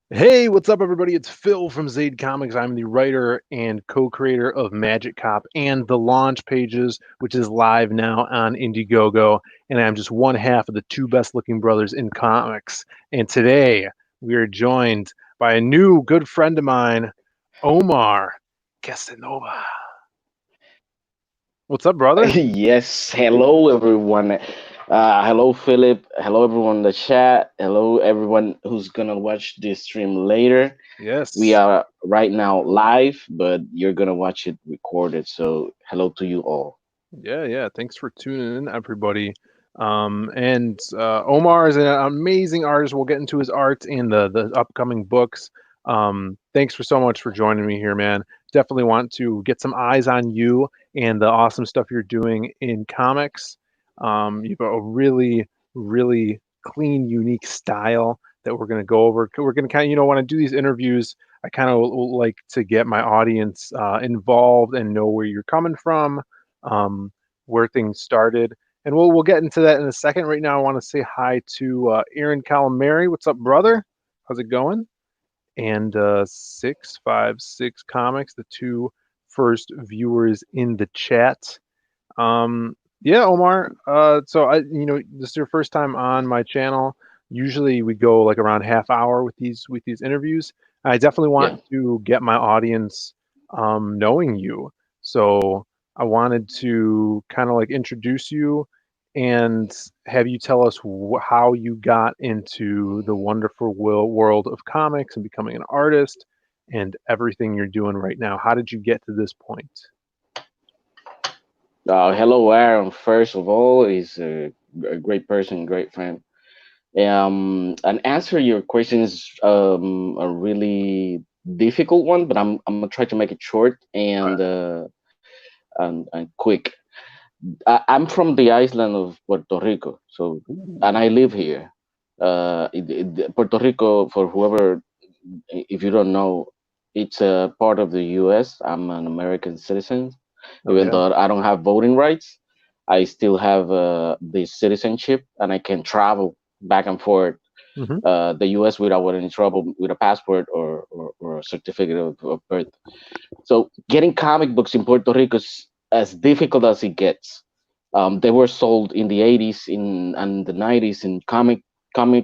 Hey, what's up, everybody? It's Phil from Zaid Comics. I'm the writer and co-creator of Magic Cop and the Launch Pages, which is live now on Indiegogo. And I'm just one half of the two best-looking brothers in comics. And today we are joined by a new good friend of mine, Omar Casanova. What's up, brother? Yes, hello everyone. Hello Philip. Hello everyone in the chat. Hello everyone who's gonna watch this stream later. We Yes. are right now live, but you're gonna watch it recorded. So hello to you all. Yeah. Thanks for tuning in, everybody. And Omar is an amazing artist. We'll get into his art and the upcoming books. Thanks for so much for joining me here, man. Definitely want to get some eyes on you and the awesome stuff you're doing in comics. You've got a really clean, unique style that we're going to go over. We're going to kind of, want to do these interviews. I kind of like to get my audience involved and know where you're coming from, um, where things started, and we'll get into that in a second. Right now, I want to say hi to Aaron Calamari. What's up, brother? How's it going? And 656 Comics, the two first viewers in the chat. Yeah, Omar. So this is your first time on my channel. Usually we go like around half hour with these interviews. I definitely Yeah. want to get my audience knowing you. So I wanted to kind of like introduce you and have you tell us how you got into the wonderful world of comics and becoming an artist and everything you're doing right now. How did you get to this point? Hello Aaron. First of all, is a great person, great friend. And answer your question is a really difficult one, but I'm gonna try to make it short and quick. I'm from the island of Puerto Rico, so Ooh, and I live here. Puerto Rico, for whoever, if you don't know, it's a part of the U.S. I'm an American citizen, oh even yeah. though I don't have voting rights. I still have the citizenship, and I can travel back and forth Hmm. the U.S. without any trouble with a passport or a certificate of birth. So getting comic books in Puerto Rico is as difficult as it gets. They were sold in the 80s in and the 90s in comic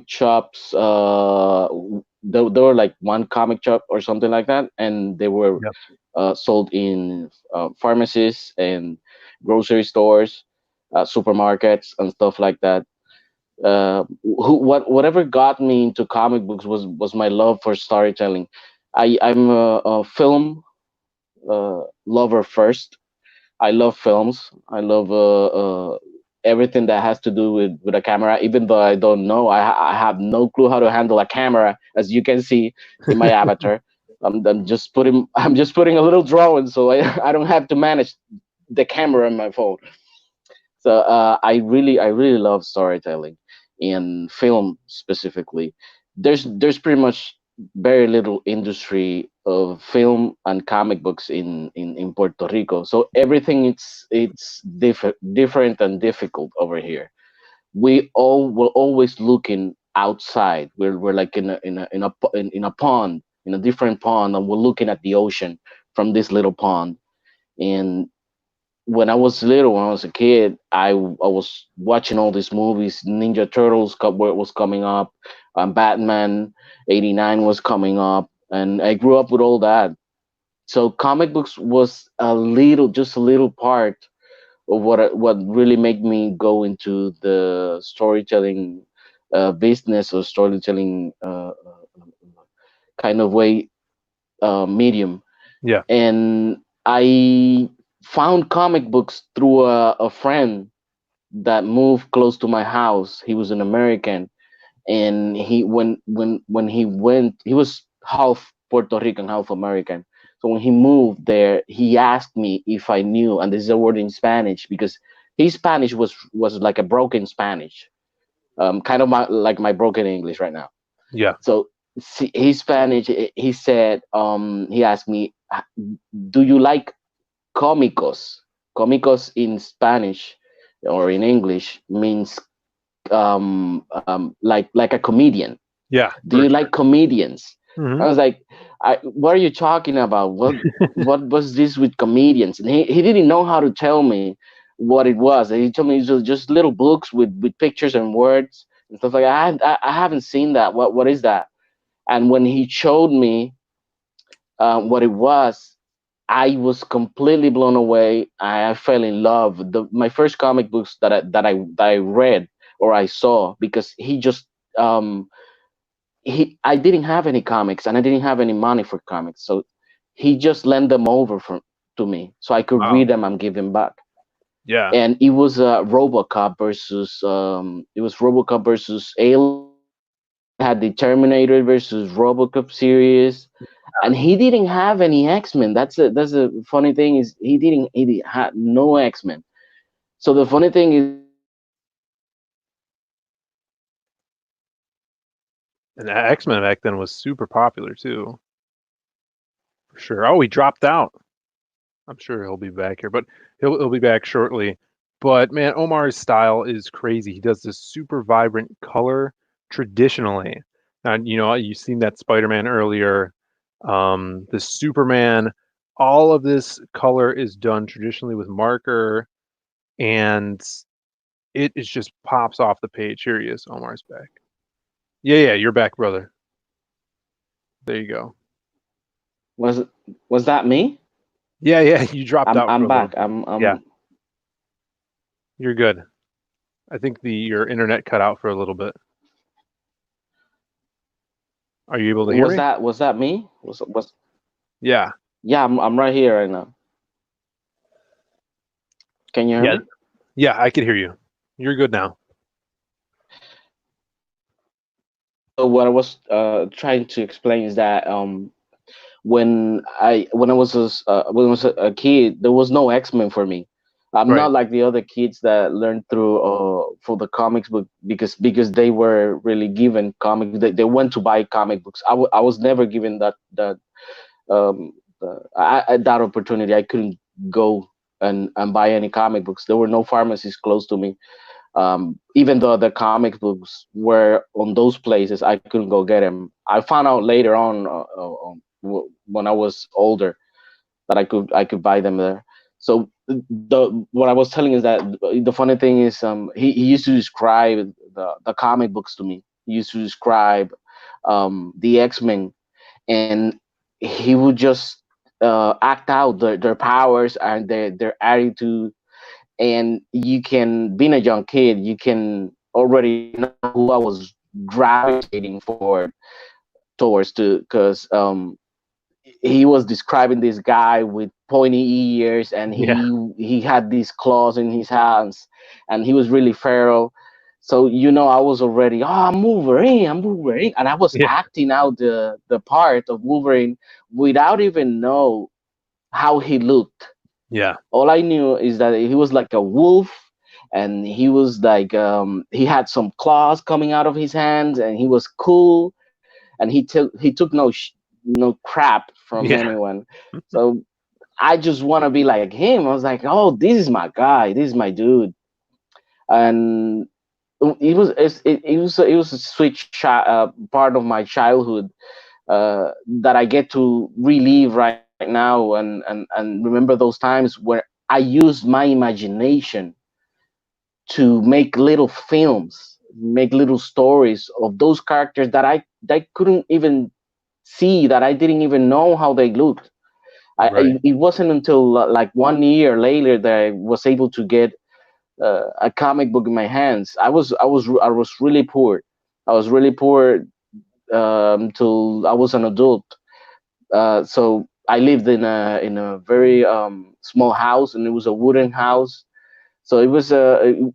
shops. There were like one comic shop or something like that, and they were Yep. sold in pharmacies and grocery stores, supermarkets, and stuff like that. Whatever got me into comic books was my love for storytelling. I'm a film lover first. I love films. I love everything that has to do with a camera. Even though I don't know, I have no clue how to handle a camera, as you can see in my avatar. I'm just putting I'm just putting a little drawing, so I don't have to manage the camera on my phone. So I really love storytelling in film specifically. There's pretty much very little industry of film and comic books in Puerto Rico. So everything different and difficult over here. We're always looking outside. We're like in a pond, in a different pond, and we're looking at the ocean from this little pond. And when I was little, when I was a kid, I was watching all these movies. Ninja Turtles was coming up, Batman '89 was coming up, and I grew up with all that. So comic books was just a little part of what really made me go into the storytelling business or storytelling kind of way medium. Yeah. And I found comic books through a friend that moved close to my house. He was an American, and when he went, he was half Puerto Rican, half American. So when he moved there, he asked me if I knew, and this is a word in Spanish because his Spanish was like a broken Spanish, kind of like my broken English right now. Yeah. So see, his Spanish, he said, he asked me, "Do you like cómicos?" Cómicos in Spanish or in English means like a comedian. Yeah. Do For you sure. like comedians? Hmm. I was like, what are you talking about? What was this with comedians? And he didn't know how to tell me what it was. He told me it was just little books with pictures and words and stuff like that. I haven't seen that. What is that? And when he showed me what it was, I was completely blown away. I fell in love. My first comic books that I read or I saw, because um I didn't have any comics and I didn't have any money for comics, so he just lent them over to me so I could Wow. read them and give them back. Yeah. And it was RoboCop versus Aliens. It had the Terminator versus RoboCop series, and he didn't have any X-Men. That's a funny thing, is had no X-Men. So the funny thing is that And X Men back then was super popular too, for sure. Oh, he dropped out. I'm sure he'll be back here, but he'll be back shortly. But man, Omar's style is crazy. He does this super vibrant color traditionally. And you've seen that Spider-Man earlier. The Superman, all of this color is done traditionally with marker, and it is just pops off the page. Here he is. Omar's back. Yeah, yeah, you're back, brother. There you go. was was that me? Yeah, yeah, you dropped out for I'm a little back. bit. Yeah, I'm you're good. I think the your internet cut out for a little bit. Are you able to hear me? Was that me? Was Yeah. Yeah, I'm right here right now. Can you hear Yeah. me? Yeah, I can hear you. You're good now. So what I was trying to explain is that when I was a kid, there was no X-Men for me. I'm Right. not like the other kids that learned through for the comics book, because they were really given comics. They went to buy comic books. I was never given um that opportunity. I couldn't go and buy any comic books. There were no pharmacies close to me. Even though the comic books were on those places, I couldn't go get them. I found out later on, when I was older, that I could buy them there. So the what I was telling is that the funny thing is, he used to describe the comic books to me. He used to describe the X-Men, and he would just act out their powers and their attitude. And you can, being a young kid, you can already know who I was gravitating towards, to because he was describing this guy with pointy ears, and Yeah. he had these claws in his hands, and he was really feral. So I was already, I'm Wolverine, and I was Yeah. acting out the part of Wolverine without even know how he looked. Yeah. All I knew is that he was like a wolf, and he was like, he had some claws coming out of his hands, and he was cool, and he took no crap from Yeah. anyone. So I just want to be like him. I was like, oh, this is my guy, this is my dude. And it was a sweet part of my childhood, that I get to relive right now, and remember those times where I used my imagination to make little films, make little stories of those characters that I couldn't even see, that I didn't even know how they looked. Right. It wasn't until like 1 year later that I was able to get a comic book in my hands. I was really poor. I was really poor till I was an adult. So I lived in a very small house, and it was a wooden house. So it was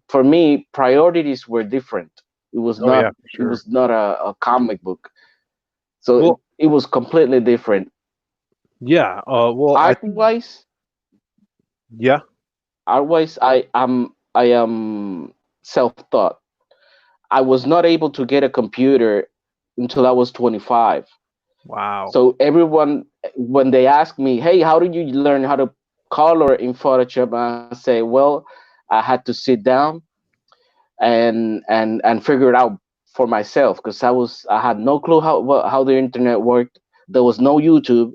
for me, priorities were different. It was Oh yeah, not for it sure. was not a comic book. So Well, it was completely different. yeah. Well, I Art think wise, yeah. I am self-taught. I was not able to get a computer until I was 25. Wow. So everyone, when they ask me, "Hey, how did you learn how to color in Photoshop?" I say, "Well, I had to sit down and figure it out for myself because I had no clue how the internet worked. There was no YouTube,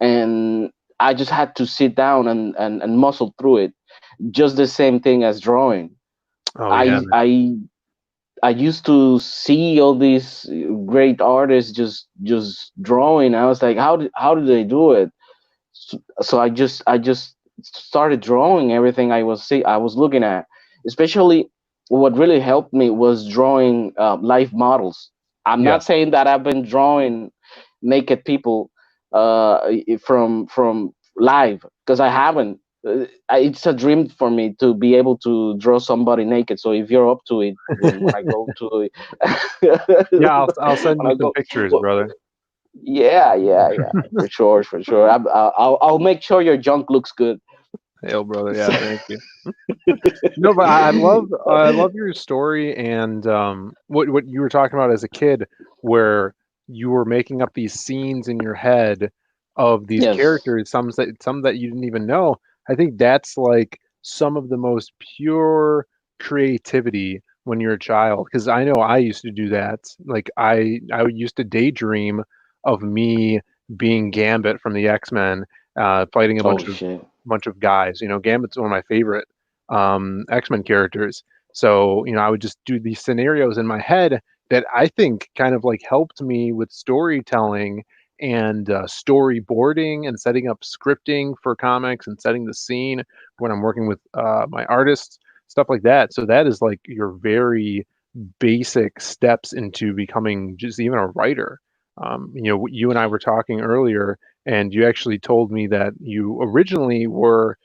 and I just had to sit down and muscle through it. Just the same thing as drawing. Oh yeah, I man. I I used to see all these great artists just drawing. I was like, how do they do it? So I just started drawing everything I was looking at. Especially, what really helped me was drawing live models. I'm Yeah. not saying that I've been drawing naked people from live, because I haven't. It's a dream for me to be able to draw somebody naked. So if you're up to it, when I go to Yeah, I'll send when you I some go, pictures, well, brother. yeah, yeah, yeah, for sure, for sure. I'll make sure your junk looks good. Hail, brother. Yeah, thank you. No, but I love your story and what you were talking about as a kid, where you were making up these scenes in your head of these Yes. characters, some that you didn't even know. I think that's like some of the most pure creativity when you're a child. Because I know I used to do that. Like I used to daydream of me being Gambit from the X-Men, fighting a Oh bunch of shit. guys. Gambit's one of my favorite X-Men characters. So, I would just do these scenarios in my head that I think kind of like helped me with storytelling and storyboarding and setting up scripting for comics and setting the scene when I'm working with my artists, stuff like that. So that is like your very basic steps into becoming just even a writer. You and I were talking earlier, and you actually told me that you originally were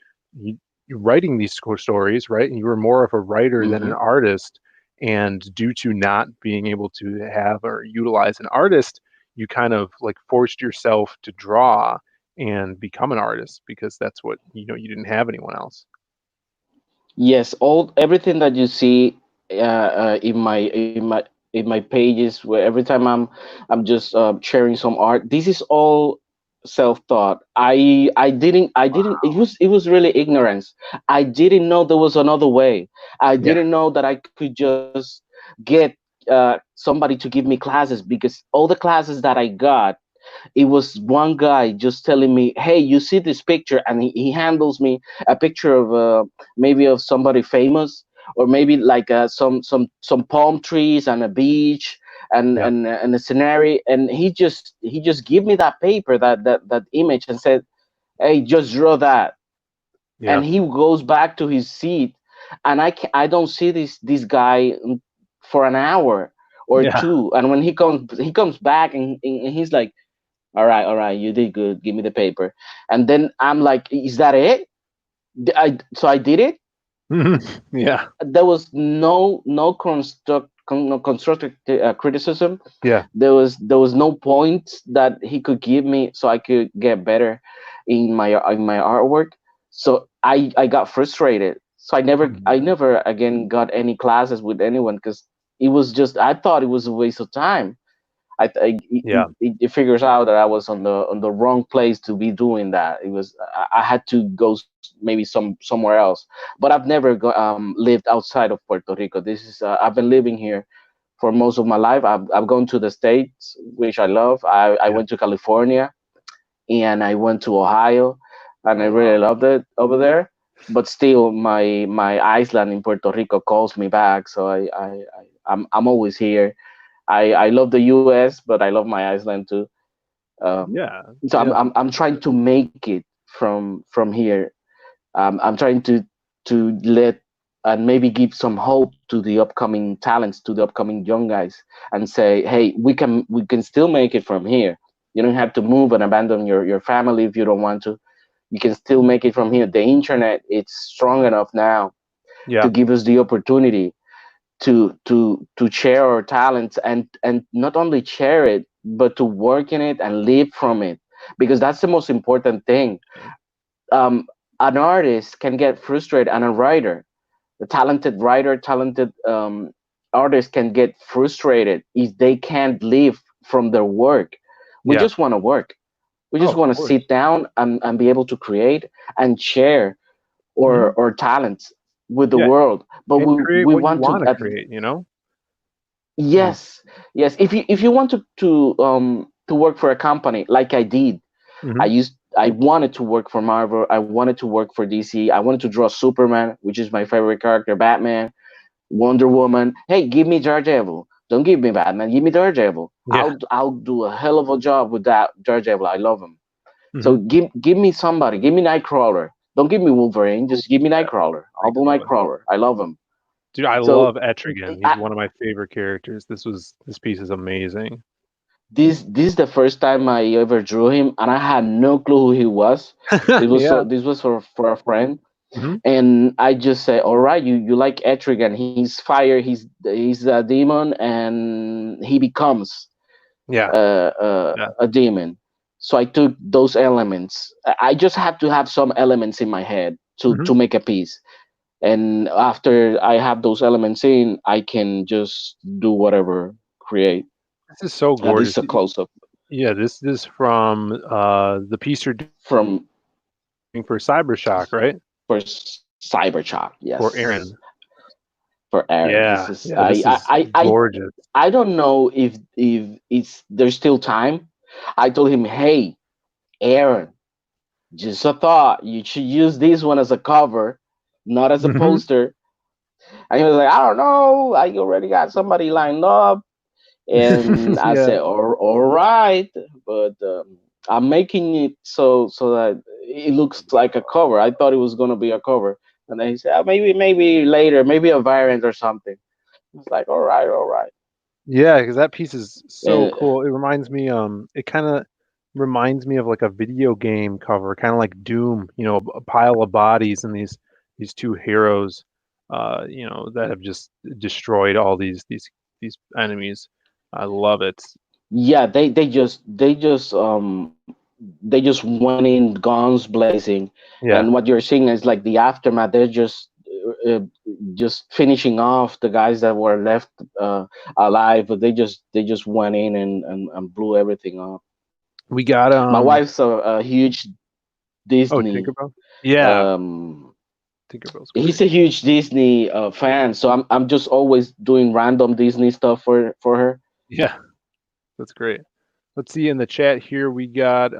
you're writing these stories, right? And you were more of a writer than an Hmm. artist. And due to not being able to have or utilize an artist, you kind of like forced yourself to draw and become an artist because that's what you didn't have anyone else. Yes, all everything that you see in my pages, where every time I'm just sharing some art. This is all self-taught. I didn't. It was really ignorance. I didn't know there was another way. I Yeah, didn't know that I could just get somebody to give me classes, because all the classes that I got, it was one guy just telling me, "Hey, you see this picture?" And he handles me a picture of maybe of somebody famous, or maybe like some palm trees and a beach, and yeah, and a scenario, and he just give me that paper, that image, and said, "Hey, just draw that." yeah, And he goes back to his seat, and I don't see this guy for an hour or yeah, two, and when he comes back, and he's like, all right, you did good. Give me the paper. And then I'm like, is that it? So I did it. yeah, There was no no constructive criticism. yeah, There was no point that he could give me so I could get better in my artwork. So I got frustrated. So I never again got any classes with anyone, because it was just, I thought it was a waste of time. yeah, It figures out that I was on the wrong place to be doing that. I had to go maybe somewhere else. But I've never lived outside of Puerto Rico. I've been living here for most of my life. I've gone to the States, which I love. I yeah. went to California, and I went to Ohio, and I Oh really wow. loved it over there. But still, my Iceland in Puerto Rico calls me back, so I'm always here. I love the U.S., but I love my Iceland too. Um, Yeah, so I'm, yeah, I'm I'm trying to make it from here. I'm trying to let and maybe give some hope to the upcoming talents, to the upcoming young guys, and say, hey, we can still make it from here. You don't have to move and abandon your family if you don't want to. You can still make it from here. The internet, it's strong enough now yeah, to give us the opportunity to share our talents, and not only share it, but to work in it and live from it, because that's the most important thing. um, an artist can get frustrated, and a writer, a talented writer, talented artist, can get frustrated if they can't live from their work. We yeah. just want to work. We Oh, just of want to course. sit down and be able to create and share Hmm. our talents with the Yeah, world. But and we create we what you want to want to create. Mhm. Yes, yes. If you want to work for a company like I did, Mhm. I wanted to work for Marvel. I wanted to work for DC. I wanted to draw Superman, which is my favorite character, Batman, Wonder Woman. Hey, give me Daredevil. Don't give me Batman. Give me Daredevil. Yeah. I'll do a hell of a job with that Daredevil. I love him. So Mhm. give me somebody. Give me Nightcrawler. Don't give me Wolverine. Just give me Yeah. Nightcrawler. I'll do Nightcrawler. Nightcrawler. I love him. Dude, I So love Etrigan. He's I, one of my favorite characters. This piece is amazing. this is the first time I ever drew him, and I had no clue who he was. Yeah. This was for a friend, Mhm. and I just said, "All right, you like Etrigan? He's fire. He's a demon, and he becomes Yeah. Yeah. a demon." So I took those elements. I just had to have some elements in my head Mhm. to make a piece, and after I have those elements in, I can just do whatever, create. This is so This is gorgeous. a close up Yeah, this is from the piece you're doing from for Cybershock, right? for Cyberchalk. For Yes, Aaron. for Aaron. Yeah. This is Yeah, this is gorgeous. I don't know if it's there's still time. I told him, hey, Aaron, just a thought. You should use this one as a cover, not as a Mhm. poster. And he was like, I don't know. I already got somebody lined up. And I Yeah. said, all right, but I'm making it so that it looks like a cover. I thought it was gonna be a cover, and then he said, maybe later, maybe a variant or something. It's like, all right, all right. Yeah, because that piece is so And cool. It reminds me, it kind of reminds me of like a video game cover, kind of like Doom, a pile of bodies and these two heroes, that have just destroyed all these enemies. I love it. yeah, they just went in guns blazing, and Yeah, what you're seeing is like the aftermath. They're just finishing off the guys that were left alive, but they just went in and blew everything up. we got My wife's a huge oh, Disney. Tinkerbell. Yeah, Um, Tinkerbell's he's great. a huge Disney fan, so I'm just always doing random Disney stuff for her. Yeah, that's great. Let's see in the chat here. We got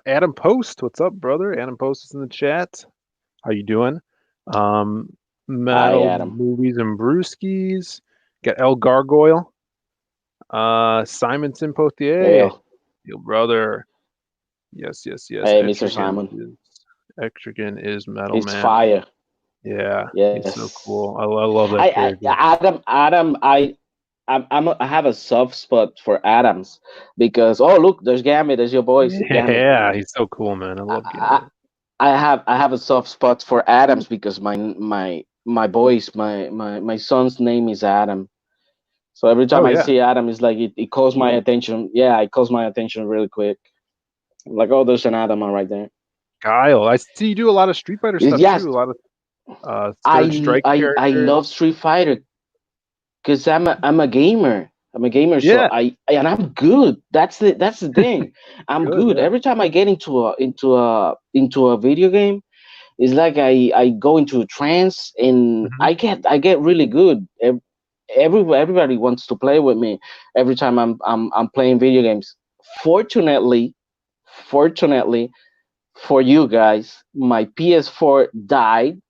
Adam Post. What's up, brother? Adam Post is in the chat. How you doing? Um, Hi, Metal Adam. Movies and Brewskis. Got El Gargoyle. Simonson Potier. Hey, Your brother. Yes, yes, yes. hey, Mr. Simon. Etrigan is Metal He's Man. fire. Yeah, he's so Yes. cool. I love that character. Adam, I have a soft spot for Adams because oh look, there's Gambit, there's your boys, Gambit. Yeah, he's so cool, man. I I, love I Gambit. I have a soft spot for Adams because my boys, my son's name is Adam. So every time Oh I yeah, see Adam, it's like it calls my attention. Yeah, it calls my attention really quick. Like oh, there's an Adam right there. Guile. I see you do a lot of Street Fighter stuff too. Yes, A lot of Third Strike I characters. love Street Fighter because I'm a gamer. I'm a gamer, so Yeah, and I'm good. That's the thing. I'm good. good. Yeah. Every time I get into a video game, it's like I go into a trance and Hmm. I get really good. Everybody wants to play with me every time I'm playing video games. Fortunately, fortunately for you guys, my PS4 died.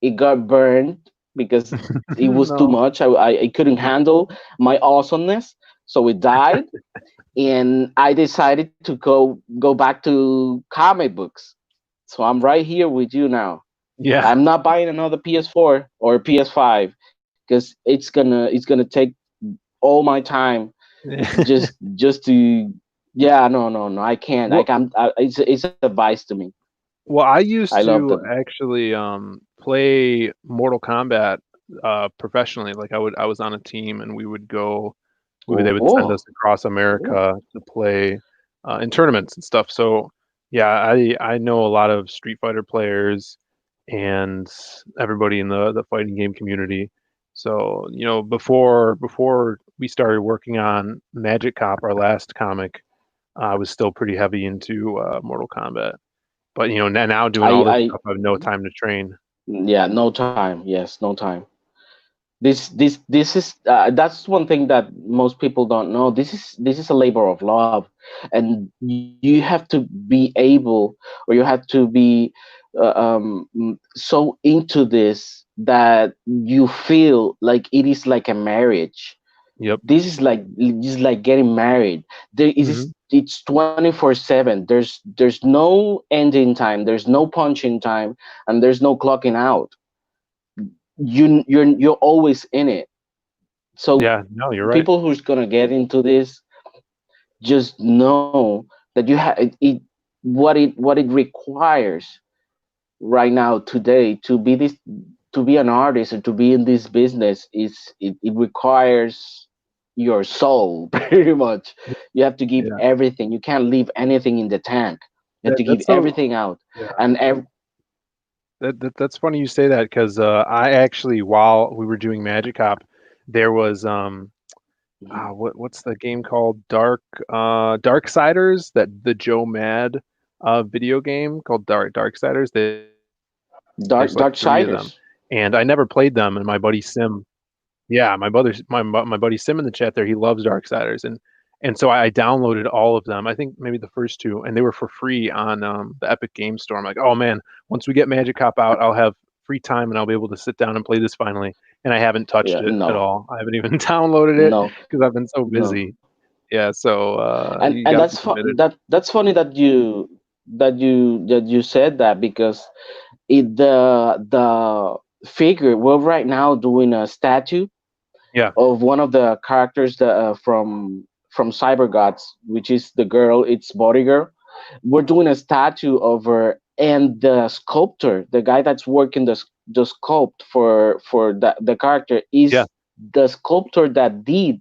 It got burned because it was too No. much. I couldn't handle my awesomeness, so it died. And I decided to go back to comic books. So I'm right here with you now. Yeah. I'm not buying another PS4 or PS5 because it's gonna take all my time just to yeah no I can't Well, it's a vice to me. well, I I used love to them. actually play Mortal Kombat professionally. Like I was on a team and we would go they would send Oh, us across oh. America to play in tournaments and stuff. So yeah, I know a lot of Street Fighter players and everybody in the fighting game community. So, before we started working on Magic Cop, our last comic, I was still pretty heavy into Mortal Kombat. But now doing all this I stuff, I have no time to train. yeah, no time. Yes, no time. This is that's one thing that most people don't know. This is a labor of love, and you have to be able, or you have to be so into this that you feel like it is like a marriage. Yep. This is like just like getting married. There is, Hmm. it's 24/7. There's no ending time, there's no punching time, and there's no clocking out. You're always in it. So Yeah. No, you're right. people who's gonna get into this, just know that you have what it requires right now today to be this, to be an artist or to be in this business, it requires your soul pretty much. You have to give Yeah. everything. You can't leave anything in the tank. You have to give That's so. everything out. Yeah. And That's funny you say that because I actually, while we were doing Magic Hop, there was what's the game called? Darksiders, that the Joe Mad video game called Darksiders. There's like three of them, and I never Dark played them. And my buddy Sim, yeah, my buddy Sim in the chat there, he loves Darksiders, and so I downloaded all of them. I think maybe the first two, and they were for free on the Epic Game Store. I'm like, oh man, once we get Magic Hop out, I'll have free time and I'll be able to sit down and play this finally. And I haven't touched Yeah, it at no, all. I haven't even downloaded it no, because I've been so no. busy. Yeah, so you And got to be committed. that's funny that you said that, because the figure, we're right now doing a statue Yeah, of one of the characters that, from Cyber Gods, which is the girl, it's Body Girl. We're doing a statue of her, and the sculptor, the guy that's working the sculpt for the character, yeah. is the sculptor that did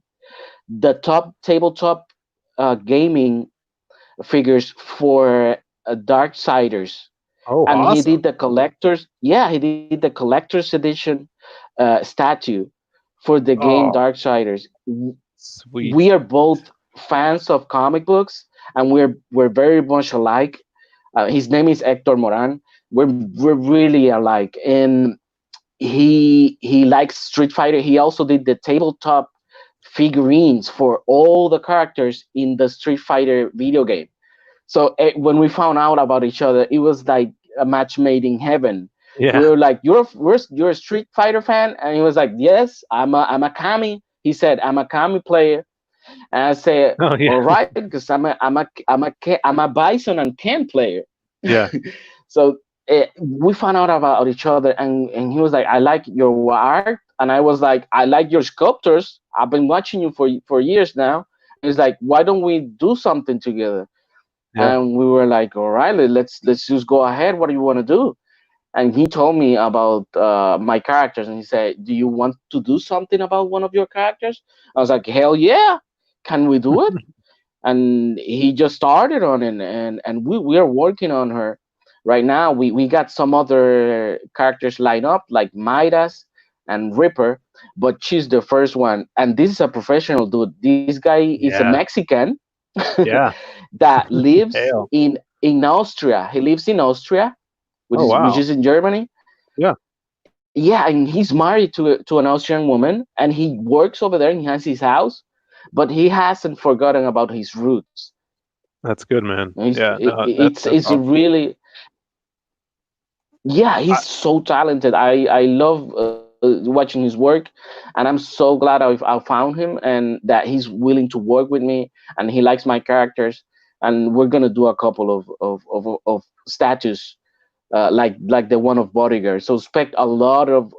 the top tabletop gaming figures for Darksiders, Oh, and he did awesome. the collectors. Yeah, he did the collector's edition statue for the game Oh, Darksiders. sweet. We are both fans of comic books, and we're very much alike. His name is Hector Moran. We're really alike, and he likes Street Fighter. He also did the tabletop figurines for all the characters in the Street Fighter video game. So when we found out about each other, it was like a match made in heaven. We Yeah. were like, you're a Street Fighter fan?" And he was like, "Yes, I'm a Kami." He said, "I'm a Kami player." And I said, Oh, "All yeah. right, because I'm a Bison and Ken player." Yeah. So we found out about each other, and he was like, "I like your art," and I was like, "I like your sculptures. I've been watching you for years now." And he's like, "Why don't we do something together?" Yeah. And we were like, "All right, let's just go ahead. What do you want to do?" And he told me about my characters, and he said, "Do you want to do something about one of your characters?" I was like, "Hell yeah, can we do it?" And he just started on it, and we are working on her right now. We got some other characters lined up, like Midas and Ripper, but she's the first one. And this is a professional dude. This guy is a Yeah. Mexican Yeah. that lives Hail. in Austria. He lives in Austria, which Oh, is which wow. is in Germany. Yeah. Yeah, and he's married to an Austrian woman, and he works over there, and he has his house, but he hasn't forgotten about his roots. That's good, man. And Yeah. No, that's it's awesome. really, yeah, I, he's so talented. I love watching his work, and I'm so glad I found him, and that he's willing to work with me, and he likes my characters, and we're gonna do a couple of statues, like the one of Bodyguard. So expect a lot of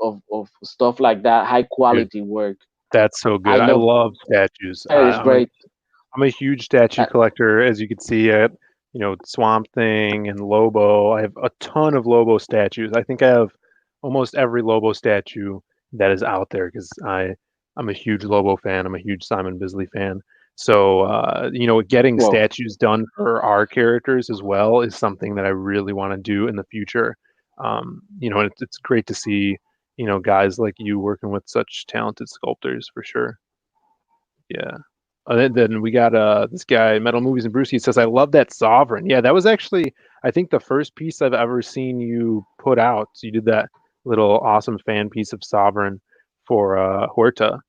stuff like that, high dude, quality work. that's so I good. I love love statues. it. It's great. I'm a huge statue Uh, collector, as you can see at, Swamp Thing and Lobo. I have a ton of Lobo statues. I think I have almost every Lobo statue that is out there because I'm a huge Lobo fan. I'm a huge Simon Bisley fan. So getting well, statues done for our characters as well is something that I really want to do in the future. And it's great to see guys like you working with such talented sculptors for sure. Yeah. Then we got this guy, Metal Movies and Brucey. Says, "I love that Sovereign." Yeah, that was actually, I think, the first piece I've ever seen you put out. So you did that little awesome fan piece of Sovereign for Huerta,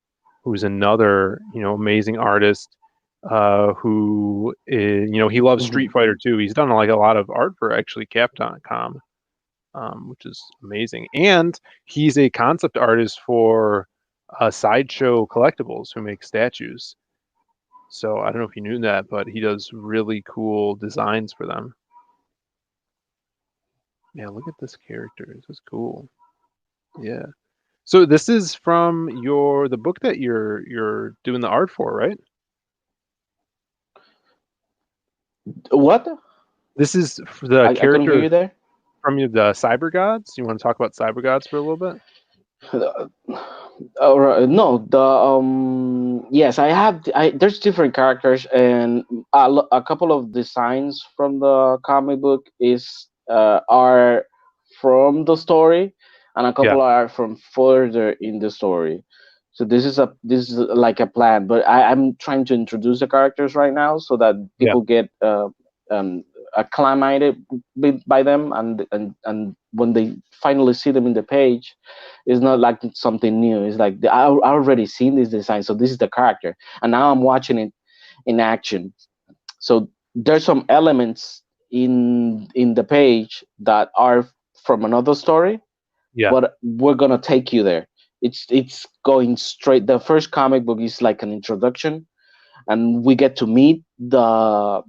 who's another amazing artist. Who is, he loves Street Hmm. Fighter too. He's done like a lot of art for actually Capcom, which is amazing. And he's a concept artist for Sideshow Collectibles, who makes statues. So I don't know if you knew that, but he does really cool designs for them. Yeah, look at this character. This is cool. Yeah. So this is from the book that you're doing the art for, right? What? This is the I couldn't hear character you there. from the Cyber Gods. You want to talk about Cyber Gods for a little bit? No, the yes, I have. There's different characters, and a couple of designs from the comic book are from the story, and a Yeah, couple are from further in the story. So this is like a plan, but I'm trying to introduce the characters right now so that yeah, people get um acclimated by them, and when they finally see them in the page, it's not like something new. It's like I already seen this design, so this is the character, and now I'm watching it in action. So there's some elements in the page that are from another story, yeah, but we're gonna take you there. It's going straight. The first comic book is like an introduction, and we get to meet the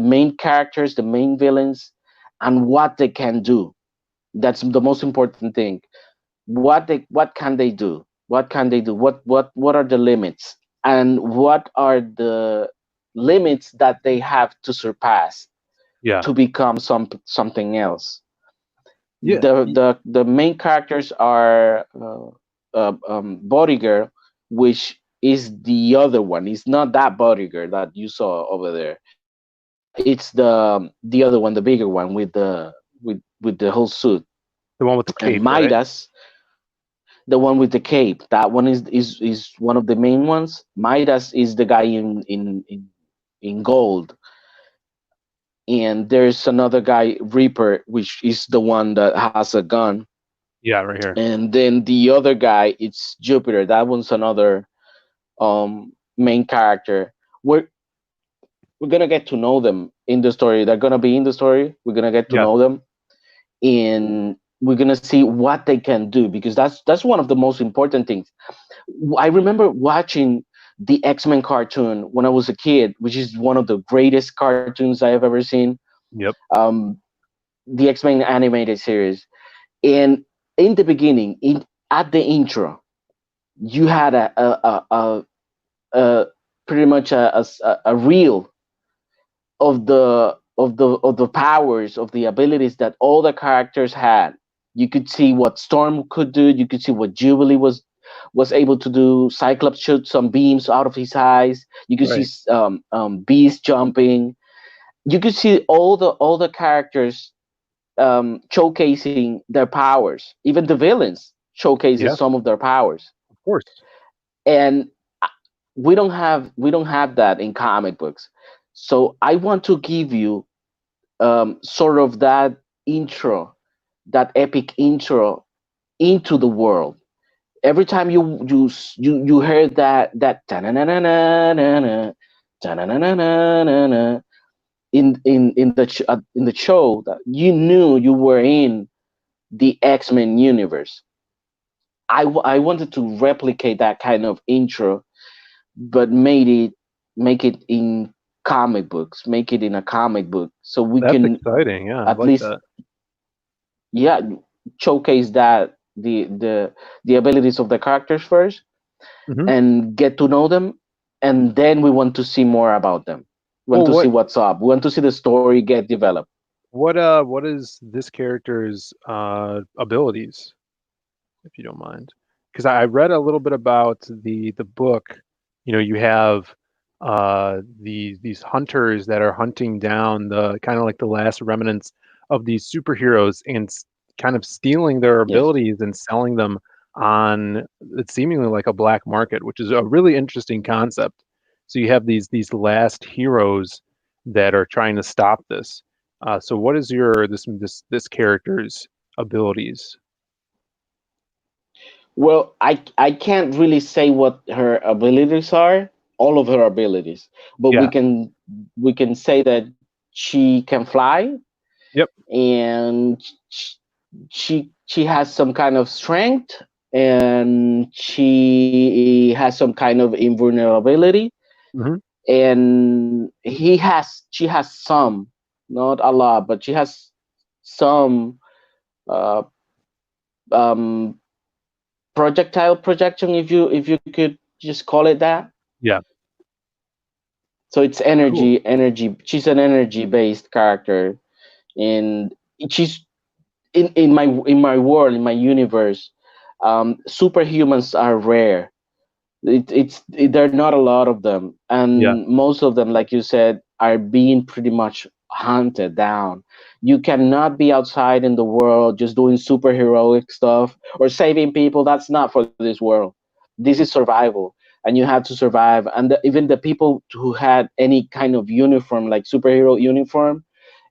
main characters, the main villains, and what they can do. That's the most important thing. What can they do? What can they do? What are the limits? And what are the limits that they have to surpass yeah, to become something else? yeah, The main characters are Body Girl, which is the other one. It's not that Body Girl that you saw over there. It's the other one, the bigger one with the whole suit. the one with the And cape, right? Midas, the one with the cape, that one is one of the main ones. Midas is the guy in gold, and there's another guy, Reaper, which is the one that has a gun. Yeah, right here. And then the other guy, it's Jupiter. That one's another main character. We're gonna get to know them in the story. They're gonna be in the story. We're gonna get to Yeah, know them, and we're gonna see what they can do, because that's one of the most important things. I remember watching the X-Men cartoon when I was a kid, which is one of the greatest cartoons I have ever seen. yep, Um, the X-Men animated series, and in the beginning, at the intro, you had a pretty much a reel of the powers, of the abilities that all the characters had. You could see what Storm could do. You could see what Jubilee was able to do. Cyclops shoot some beams out of his eyes. You could see right. Beast jumping. You could see all the characters showcasing their powers. Even the villains showcases Yeah, some of their powers. of course. And we don't have that in comic books. So I want to give you sort of that intro, that epic intro into the world. Every time you heard that ta-na-na-na-na-na, ta-na-na-na-na-na, in the show, that you knew you were in the X-Men universe. I wanted to replicate that kind of intro, but make it in comic books, make it in a comic book, so we That's can exciting. Yeah, I at like least, that. yeah, showcase that the abilities of the characters first, Hmm. and get to know them, and then we want to see more about them. We want Well, to see what's up. We want to see the story get developed. what is this character's abilities, if you don't mind? Because I read a little bit about the book. You have these hunters that are hunting down the kind of like the last remnants of these superheroes and kind of stealing their Yes. abilities and selling them on it's seemingly like a black market, which is a really interesting concept. So you have these last heroes that are trying to stop this. So what is your this character's abilities? Well, I can't really say what her abilities are, all of her abilities, but Yeah. we can say that she can fly, Yep. and she has some kind of strength, and she has some kind of invulnerability, Hmm. and she has some, not a lot, but she has some uh, um, projectile projection, if you could just call it that. Yeah. So it's Cool. energy. She's an energy based character, and she's in my world, in my universe. Superhumans are rare. There are not a lot of them, Yeah. and most of them, like you said, are being pretty much hunted down. You cannot be outside in the world just doing superheroic stuff or saving people. That's not for this world. This is survival, and you have to survive. And even the people who had any kind of uniform, like superhero uniform,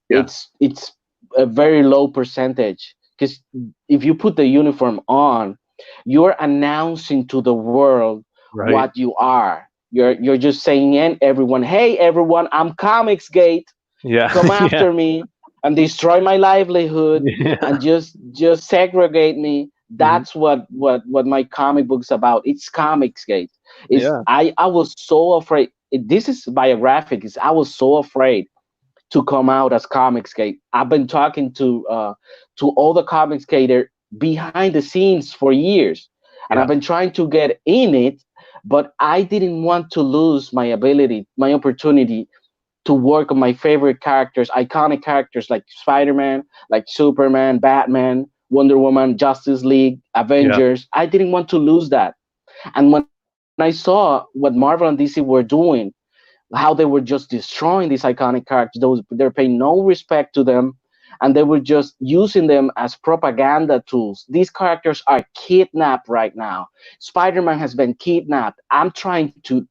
Yeah. it's a very low percentage, because if you put the uniform on, you're announcing to the world Right. what you are. You're just saying, and everyone, hey everyone, I'm Comics Gate, Yeah. come Yeah. after me and destroy my livelihood, Yeah. and just segregate me. Hmm. That's what my comic book's about. It's Comics Gate. Is Yeah. I was so afraid. This is biographic. Is I was so afraid to come out as Comicsgate. I've been talking to all the Comicsgater behind the scenes for years, and I've Yeah. been trying to get in it, but I didn't want to lose my ability, my opportunity to work on my favorite characters, iconic characters like Spider-Man, like Superman, Batman, Wonder Woman, Justice League, Yeah. Avengers. I didn't want to lose that. And when I saw what Marvel and DC were doing, how they were just destroying these iconic characters. They're paying no respect to them, and they were just using them as propaganda tools. These characters are kidnapped right now. Spider-Man has been kidnapped. I'm trying to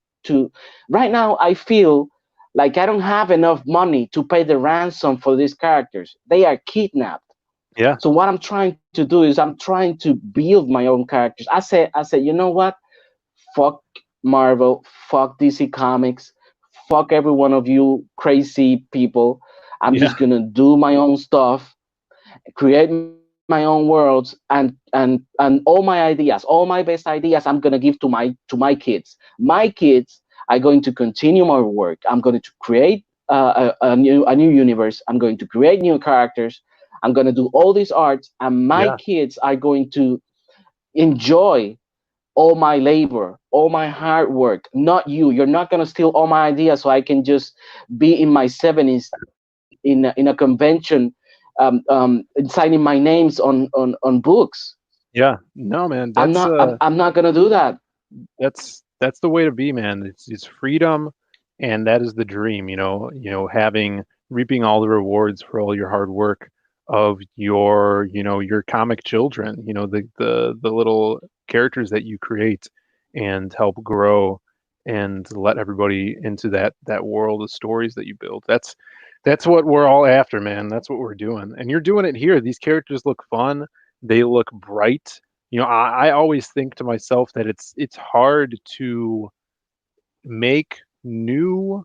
right now. I feel like I don't have enough money to pay the ransom for these characters. They are kidnapped. Yeah. So what I'm trying to do is I'm trying to build my own characters. I said, you know what? Fuck Marvel, fuck DC Comics, fuck every one of you crazy people. I'm Yeah. just gonna do my own stuff, create my own worlds, and all my ideas, all my best ideas, I'm gonna give to my kids. My kids are going to continue my work. I'm going to create a new universe. I'm going to create new characters. I'm gonna do all these arts, and my Yeah. kids are going to enjoy all my labor, all my hard work, not you. You're not gonna steal all my ideas so I can just be in my 70s in a convention, signing my names on books. Yeah. No, man. I'm not. I'm not gonna do that. That's the way to be, man. It's freedom, and that is the dream. Having reaping all the rewards for all your hard work of your comic children. The little characters that you create and help grow and let everybody into that world of stories that you build. That's what we're all after, man. That's what we're doing, and you're doing it here. These characters look fun. They look bright. I always think to myself that it's hard to make new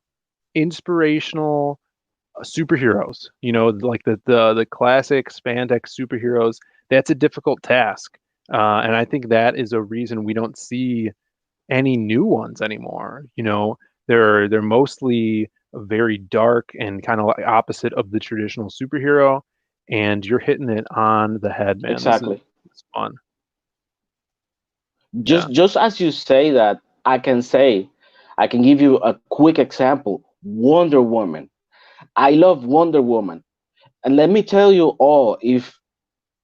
inspirational superheroes. Like the classic spandex superheroes. That's a difficult task, and I think that is a reason we don't see any new ones anymore. They're mostly very dark and kind of like opposite of the traditional superhero. And you're hitting it on the head, man. This is Exactly. it's fun. Yeah. Just as you say that, I can give you a quick example. Wonder Woman. I love Wonder Woman, and let me tell you all, if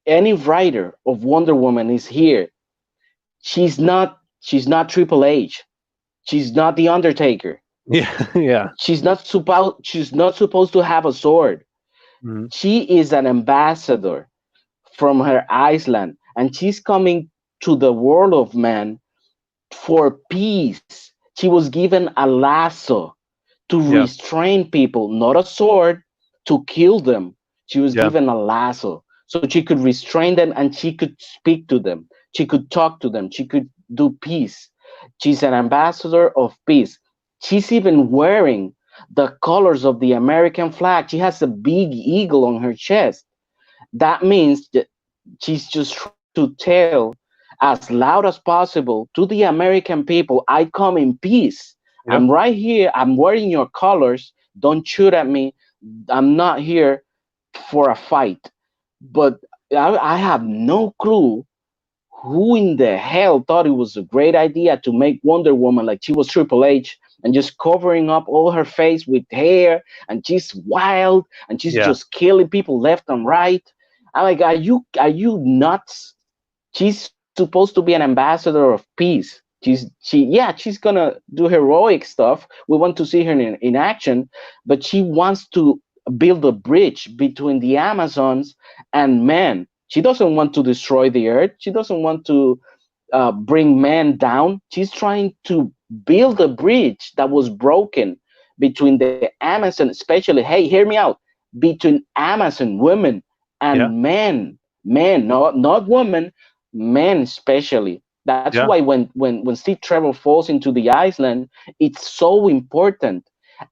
any writer of Wonder Woman is here, she's not Triple H. She's not the Undertaker. Yeah. Yeah. She's not supposed to have a sword. Mhm. She is an ambassador from her island, and she's coming to the world of man for peace. She was given a lasso to Yeah. restrain people, not a sword to kill them. She was Yeah. given a lasso so she could restrain them and she could speak to them. She could talk to them. She could do peace. She's an ambassador of peace. She's even wearing the colors of the American flag. She has a big eagle on her chest. That means that she's just trying to tell as loud as possible to the American people, I come in peace. Yep. I'm right here. I'm wearing your colors. Don't shoot at me. I'm not here for a fight. But I have no clue who in the hell thought it was a great idea to make Wonder Woman like she was Triple H and just covering up all her face with hair, and she's wild and she's Yeah. just killing people left and right. I'm like, are you nuts? She's supposed to be an ambassador of peace. She's gonna do heroic stuff. We want to see her in action, but she wants to build a bridge between the Amazons and men. She doesn't want to destroy the earth. She doesn't want to bring man down. She's trying to build a bridge that was broken between the Amazon, especially. Hey, hear me out. Between Amazon women Yeah. and men, not women, men especially. That's Yeah. why when Steve Trevor falls into the Iceland, it's so important.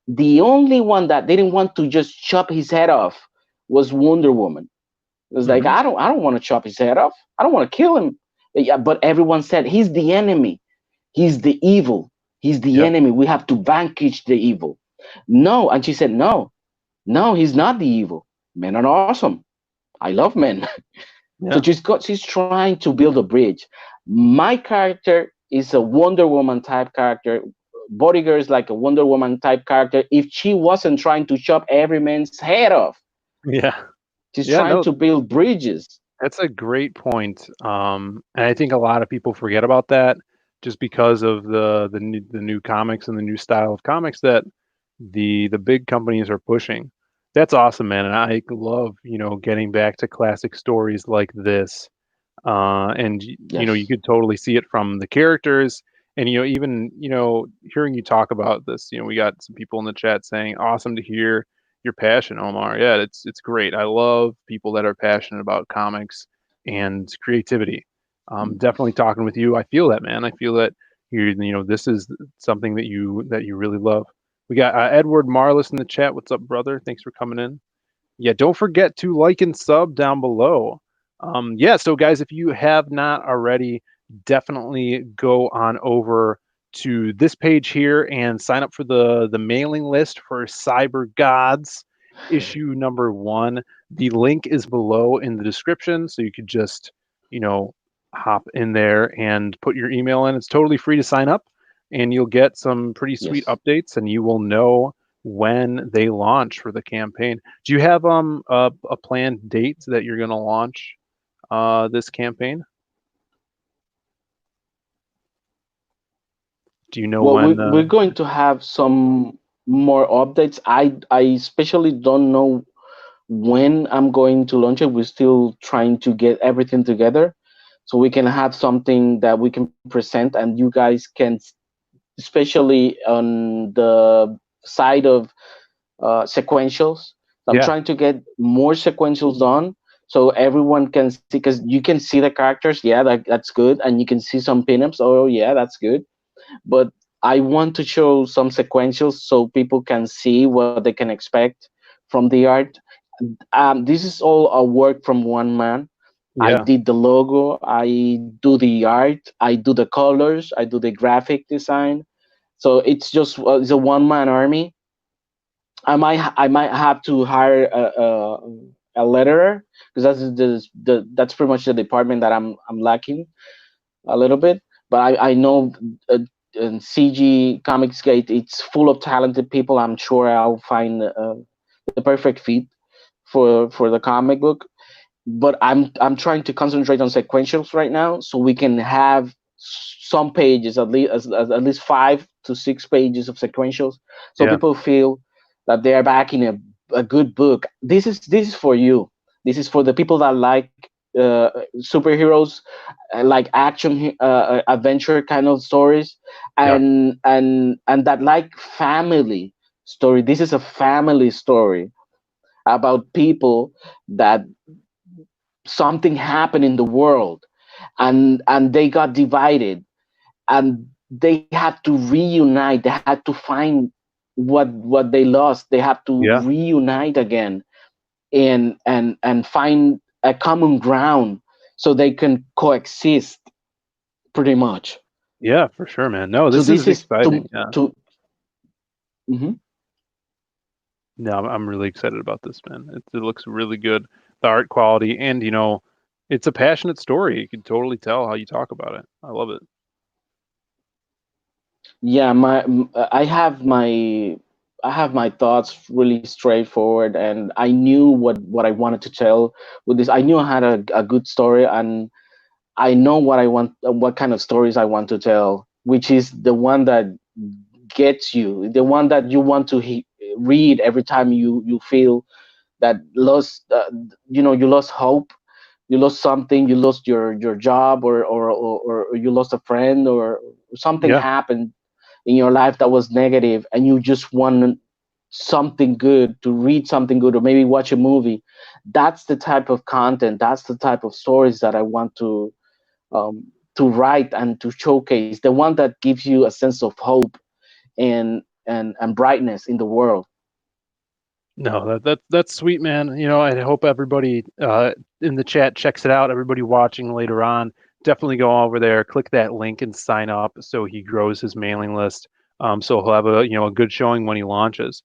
The only one that didn't want to just chop his head off was Wonder Woman. It was like, Hmm. I don't want to chop his head off. I don't want to kill him. Yeah, but everyone said he's the enemy. He's the evil. He's the Yep. enemy. We have to vanquish the evil. No, and she said, no, no, he's not the evil. Men are awesome. I love men. So Yeah. she's trying to build a bridge. My character is a Wonder Woman type character. Bodyguard is like a Wonder Woman type character. If she wasn't trying to chop every man's head off, Yeah. she's Yeah. trying No, to build bridges. that's a great point. And I think a lot of people forget about that just because of the new comics and the new style of comics that the big companies are pushing. That's awesome, man. And I love, getting back to classic stories like this. And you Yes, could totally see it from the characters, and even hearing you talk about this. We got some people in the chat saying, "Awesome to hear your passion, Omar." Yeah, it's great. I love people that are passionate about comics and creativity. Definitely talking with you, I feel that, man. I feel that this is something that you really love. We got Edward Marlis in the chat. What's up, brother? Thanks for coming in. Yeah, don't forget to like and sub down below. Yeah, so guys, if you have not already, definitely go on over to this page here and sign up for the mailing list for Cyber Gods issue number 1. The link is below in the description, so you could just, you know, hop in there and put your email in. It's totally free to sign up, and you'll get some pretty sweet yes. updates, and you will know when they launch for the campaign. Do you have a planned date that you're going to launch this campaign? Do you know Well, when? we're going to have some more updates. I especially don't know when I'm going to launch it. We're still trying to get everything together so we can have something that we can present and you guys can, especially on the side of sequentials. I'm Yeah, trying to get more sequentials done so everyone can see, because you can see the characters. Yeah, that's good, and you can see some pinups. Oh, yeah, that's good. But I want to show some sequentials so people can see what they can expect from the art. This is all a work from one man. I yeah, did the logo, I do the art, I do the colors, I do the graphic design. So it's a one man army. I might have to hire a letterer because that's pretty much the department that I'm lacking a little bit. But I know CG Comicsgate, it's full of talented people. I'm sure I'll find the perfect fit for the comic book. But I'm trying to concentrate on sequentials right now, so we can have some pages, at least 5 to 6 pages of sequentials, so yeah, people feel that they are back in a good book. This is for you. This is for the people that like superheroes, like action adventure kind of stories, yeah, and that like family story. This is a family story about people that something happened in the world, and they got divided, and they had to reunite. They had to find what they lost. They have to Yeah. reunite again, and find a common ground so they can coexist, pretty much. Yeah, for sure, man. No, So this this is is exciting. Yeah. to mhm. No, I'm really excited about this, man. It looks really good. The art quality, and it's a passionate story. You can totally tell how you talk about it. I love it. Yeah, I have my thoughts really straightforward, and I knew what I wanted to tell with this. I knew I had a good story, and I know what I want, what kind of stories I want to tell, which is the one that gets you, the one that you want to read every time you feel that lost, you lost hope, you lost something, you lost your job, or you lost a friend, or something Yeah. happened in your life that was negative, and you just want something good to read, something good, or maybe watch a movie. That's the type of content, that's the type of stories that I want um, to write and to showcase, the one that gives you a sense of hope and brightness in the world. No, that's sweet, man. I hope everybody in the chat checks it out. Everybody watching later on, definitely go over there, click that link, and sign up so he grows his mailing list. So he'll have a good showing when he launches.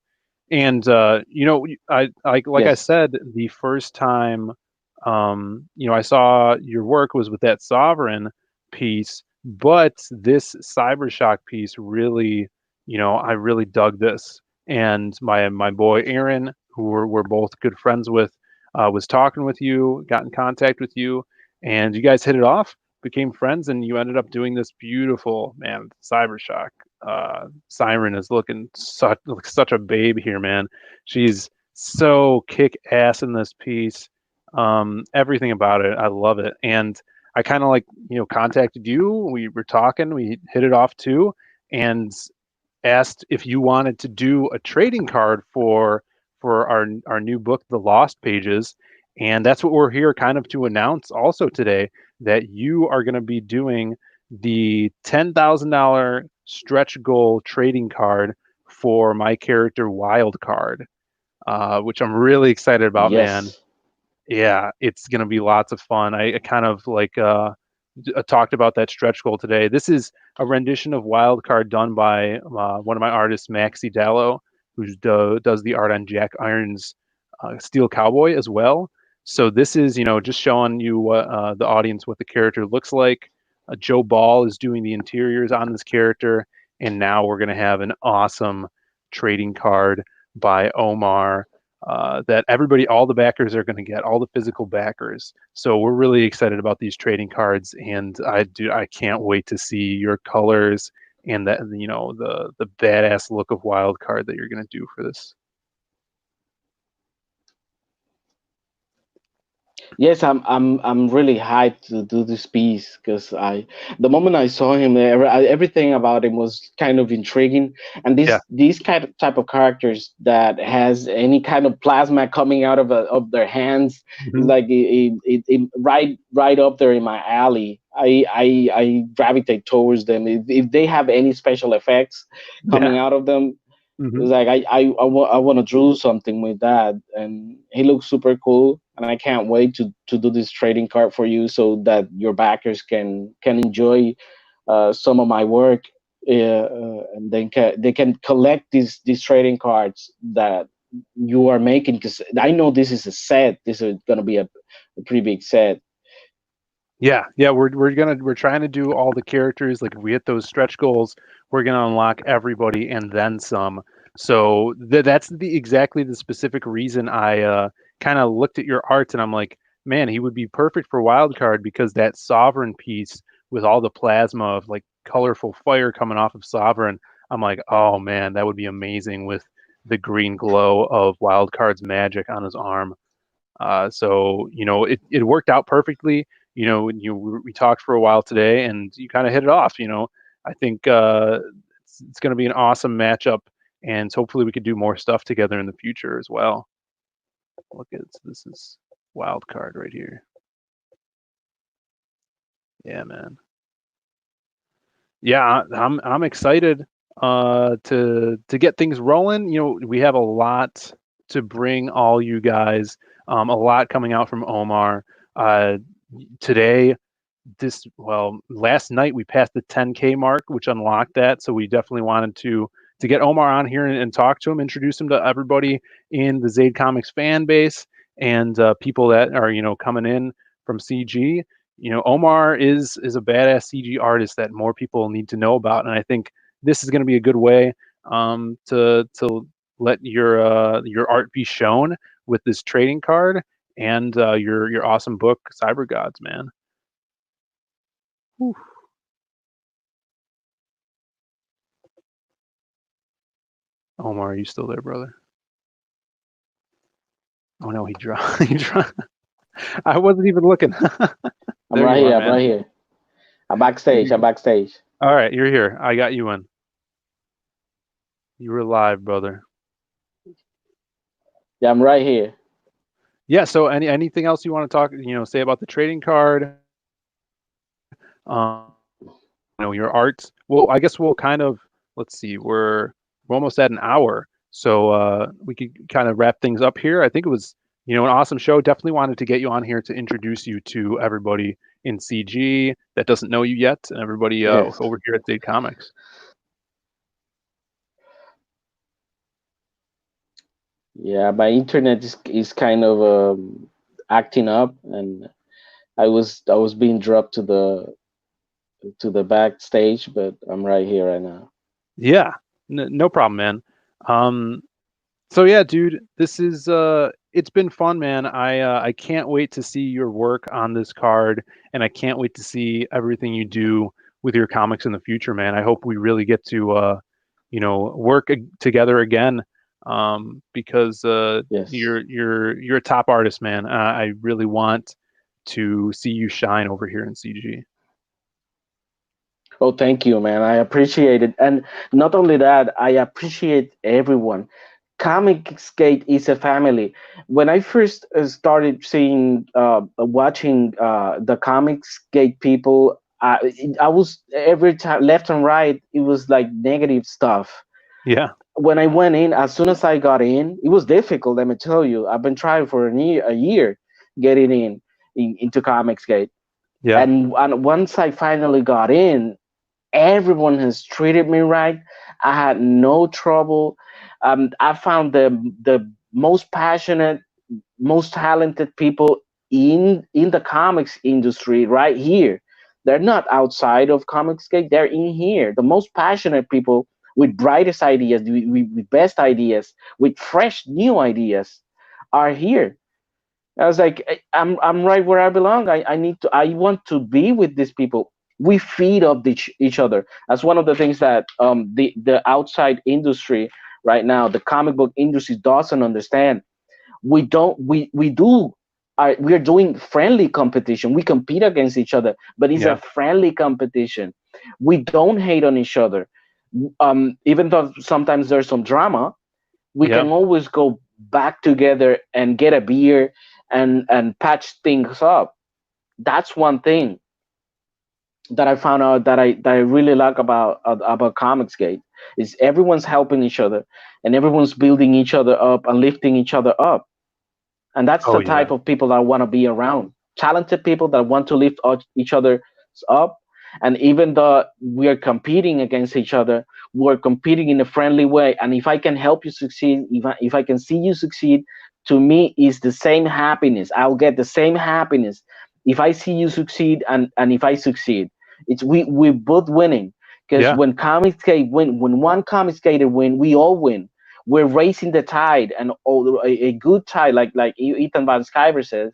And like I Yes. said, the first time I saw your work was with that Sovereign piece, but this Cybershock piece really, I really dug this. And my boy Aaron, who we're both good friends with, was talking with you, got in contact with you, and you guys hit it off, became friends, and you ended up doing this beautiful, man, Cybershock. Siren is looking such a babe here, man. She's so kick ass in this piece. Everything about it, I love it. And I kind of like, contacted you. We were talking, we hit it off too, and asked if you wanted to do a trading card for our new book, The Lost Pages. And that's what we're here kind of to announce also today, that you are going to be doing the $10,000 stretch goal trading card for my character Wild Card, which I'm really excited about, man. Yes. Yeah, it's gonna be lots of fun. I kind of like talked about that stretch goal today. This is a rendition of Wildcard done by one of my artists, Maxi Dallo, who does the art on Jack Irons' Steel Cowboy as well. So this is, just showing you what the audience what the character looks like. Joe Ball is doing the interiors on this character, and now we're gonna have an awesome trading card by Omar that everybody, all the backers are going to get, all the physical backers. So we're really excited about these trading cards, and I can't wait to see your colors and that the badass look of wild card that you're going to do for this. Yes, I'm really hyped to do this piece, because the moment I saw him, everything about him was kind of intriguing, and Yeah. these kind of type of characters that has any kind of plasma coming out of their hands is Hmm. like right up there in my alley. I gravitate towards them. If they have any special effects Yeah. coming out of them, Hmm. it's like I want to draw something with that, and he looks super cool, and I can't wait to do this trading card for you so that your backers can enjoy some of my work, and they can collect these trading cards that you are making, because I know this is a set. This is gonna be a pretty big set. Yeah, yeah, we're trying to do all the characters. Like if we hit those stretch goals, we're gonna unlock everybody and then some. So that's exactly the specific reason I kind of looked at your art and I'm like, man, he would be perfect for wild card because that sovereign piece with all the plasma of like colorful fire coming off of sovereign. I'm like, oh man, that would be amazing with the green glow of wild card's magic on his arm. So it worked out perfectly. We talked for a while today, and you kind of hit it off. I think it's going to be an awesome matchup, and hopefully we could do more stuff together in the future as well. Look at this is wild card right here. Yeah, man. Yeah, I'm excited to get things rolling. You know, we have a lot to bring all you guys. A lot coming out from Omar. Uh, today, last night we passed the 10K mark, which unlocked that. So we definitely wanted to get Omar on here and talk to him, introduce him to everybody in the Zaid Comics fan base and people that are coming in from CG. Omar is a badass CG artist that more people need to know about, and I think this is going to be a good way to let your art be shown with this trading card and your awesome book, Cyber Gods, man. Whew. Omar, are you still there, brother? Oh no, he dropped. He dropped. I wasn't even looking. I'm There right you are, here. I'm right man. here. I'm There backstage. you I'm go. backstage. All right, you're here. I got you in. You were live, brother. Yeah, I'm right here. Yeah. So, anything else you want to talk? Say about the trading card. Your art. Well, I guess we'll kind of let's see. We're almost at an hour, so we could kind of wrap things up here. I think it was an awesome show. Definitely wanted to get you on here to introduce you to everybody in CG that doesn't know you yet, and everybody Yes. over here at Dade Comics. Yeah, my internet is kind of acting up, and I was being dropped to the backstage, but I'm right here right now. Yeah, no problem, man. Um, so yeah, dude, this is it's been fun, man. I can't wait to see your work on this card, and I can't wait to see everything you do with your comics in the future, man. I hope we really get to work together again, because Yes. you're a top artist, man. I really want to see you shine over here in CG. Oh, thank you, man. I appreciate it. And not only that, I appreciate everyone. Comic Skate is a family. When I first started watching the Comic Skate people, I was every time left and right, it was like negative stuff. Yeah, When I went in, as soon as I got in, it was difficult. Let me tell you, I've been trying for a year getting into Comic Skate, yeah, and once I finally got in, everyone has treated me right. I had no trouble. I found the most passionate, most talented people in the comics industry right here. They're not outside of Comicsgate. They're in here. The most passionate people with brightest ideas, with best ideas, with fresh new ideas, are here. I was like, I'm right where I belong. I want to be with these people. We feed up each other. That's one of the things that the outside industry right now, the comic book industry doesn't understand. We do we are doing friendly competition. We compete against each other, but it's a yeah, friendly competition. We don't hate on each other. Even though sometimes there's some drama, we yeah. can always go back together and get a beer and patch things up. That's one thing that I found out that I really like about Comicsgate is everyone's helping each other and everyone's building each other up and lifting each other up. And that's Oh the yeah, type of people that I want to be around. Talented people that want to lift each other up. And even though we are competing against each other, we're competing in a friendly way. And if I can help you succeed, if I can see you succeed, to me is the same happiness. I'll get the same happiness if I see you succeed and if I succeed. It's we're both winning. Because yeah, when comic skate win, when one comic skater win, we all win. We're raising the tide, and a good tide, like Ethan Van Sciver says,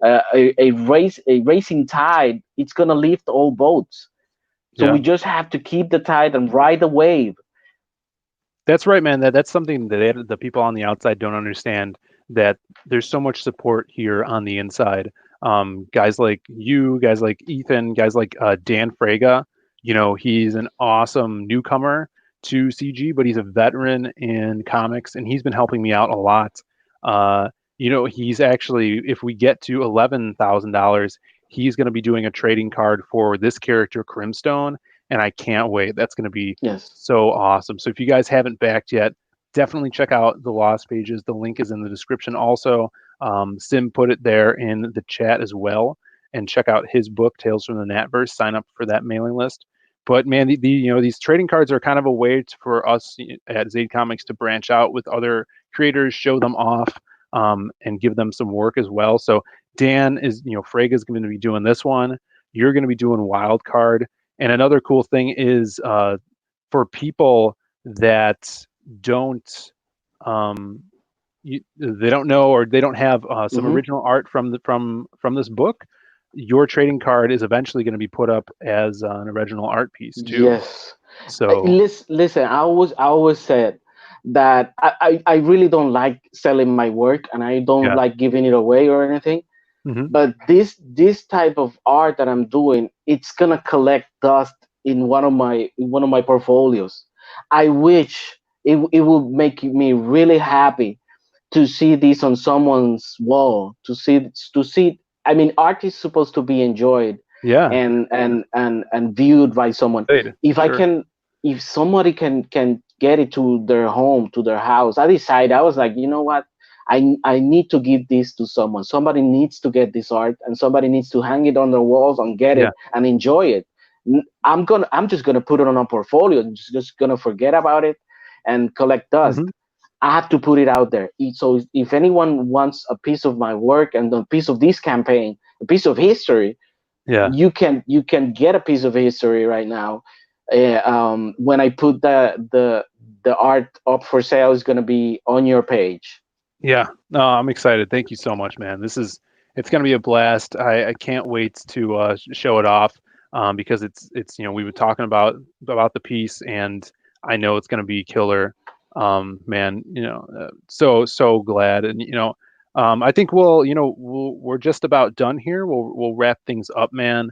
a racing tide, it's gonna lift all boats. So yeah. we just have to keep the tide and ride the wave. That's right, man. That's something that the people on the outside don't understand. That there's so much support here on the inside. Guys like you, guys like Ethan, guys like Dan Fraga. He's an awesome newcomer to CG, but he's a veteran in comics, and he's been helping me out a lot. He's actually, if we get to $11,000, he's going to be doing a trading card for this character, Crimstone, and I can't wait. That's going to be Yes. so awesome. So if you guys haven't backed yet, definitely check out the Lost Pages. The link is in the description. Also, Sim put it there in the chat as well. And check out his book, Tales from the Natverse. Sign up for that mailing list. But man, these trading cards are kind of a way for us at Zade Comics to branch out with other creators, show them off, and give them some work as well. So Dan is, Frega's going to be doing this one. You're going to be doing Wild Card. And another cool thing is for people that don't they don't know, or they don't have some Hmm. original art from this book, your trading card is eventually going to be put up as an original art piece too. Yes. So Listen. I always said that I really don't like selling my work, and I don't yeah, like giving it away or anything. hmm, But this type of art that I'm doing, it's gonna collect dust in one of my portfolios. I wish it would make me really happy to see this on someone's wall, to see. I mean, art is supposed to be enjoyed yeah, and viewed by someone. played if i sure, can if somebody can get it to their home, to their house, I was like, you know what, I need to give this to someone. Somebody needs to get this art, and somebody needs to hang it on their walls and get yeah, it and enjoy it. I'm just gonna put it on a portfolio and just gonna forget about it and collect dust. hmm, I have to put it out there. So if anyone wants a piece of my work and a piece of this campaign, a piece of history, yeah, you can get a piece of history right now. When I put the art up for sale, is going to be on your page. yeah. No, I'm excited. Thank you so much, man. It's going to be a blast. I can't wait to show it off, because it's we were talking about the piece, and I know it's going to be killer. Man, so glad. And I think we're just about done here. We'll wrap things up, man.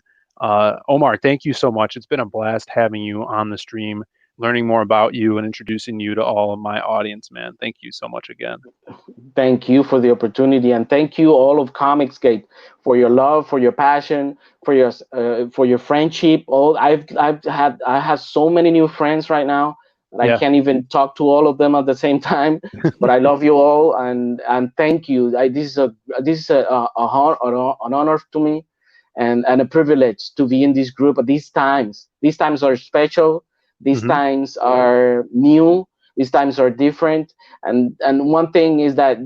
Omar, thank you so much. It's been a blast having you on the stream, learning more about you and introducing you to all of my audience, man. Thank you so much again. Thank you for the opportunity, and thank you all of Comicsgate for your love, for your passion, for your friendship. I have so many new friends right now that I Yeah, can't even talk to all of them at the same time. But I love you all, and thank you. This is an honor to me, and a privilege to be in this group at these times. These times are special. These hmm, times are new. These times are different. And one thing is that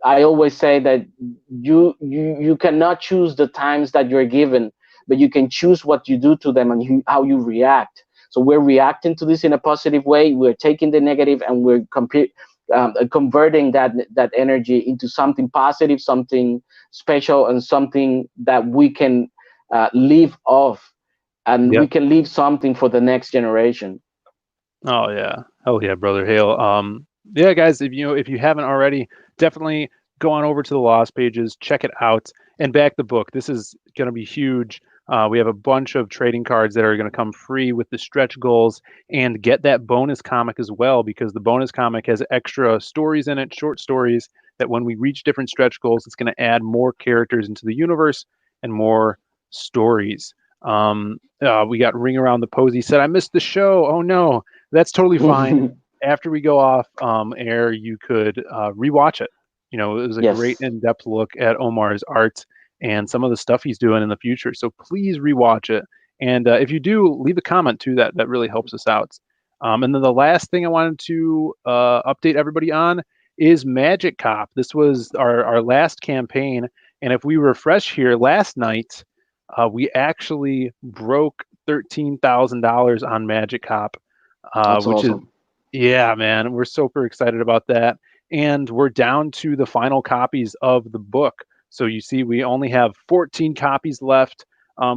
I always say that you cannot choose the times that you're given, but you can choose what you do to them and how you react. So we're reacting to this in a positive way. We're taking the negative and we're converting that energy into something positive, something special, and something that we can live off, and yeah. we can leave something for the next generation. Oh yeah, hell yeah, brother Hale. Yeah, guys, if you haven't already, definitely go on over to the Lost Pages, check it out, and back the book. This is going to be huge. We have a bunch of trading cards that are going to come free with the stretch goals, and get that bonus comic as well, because the bonus comic has extra stories in it, short stories that when we reach different stretch goals, it's going to add more characters into the universe and more stories. We got Ring Around the Posy said, I missed the show. Oh no, that's totally fine. After we go off air, you could rewatch it. It was a great Yes. in-depth look at Omar's art and some of the stuff he's doing in the future. So please rewatch it. And if you do, leave a comment too. That really helps us out. And then the last thing I wanted to update everybody on is Magic Cop. This was our last campaign. And if we refresh here last night, we actually broke $13,000 on Magic Cop, That's which is, awesome. yeah, man, we're super excited about that. And we're down to the final copies of the book. So you see, we only have 14 copies left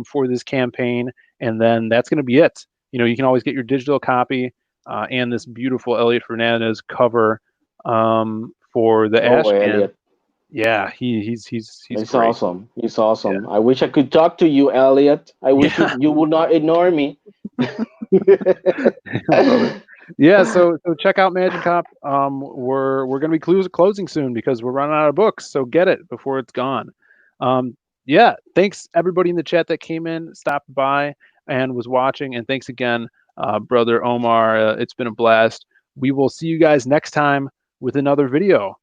for this campaign, and then that's going to be it. You can always get your digital copy and this beautiful Elliot Fernandez cover for the Oh, Ashcan. Elliot. Yeah, he's It's great. awesome. It's Yeah, awesome. I wish I could talk to you, Elliot. I wish yeah, you would not ignore me. brother. Yeah, so check out Magic Cop. We're gonna be closing soon because we're running out of books. So get it before it's gone. Um, Yeah, thanks everybody in the chat that came in, stopped by, and was watching. And thanks again, brother Omar. It's been a blast. We will see you guys next time with another video.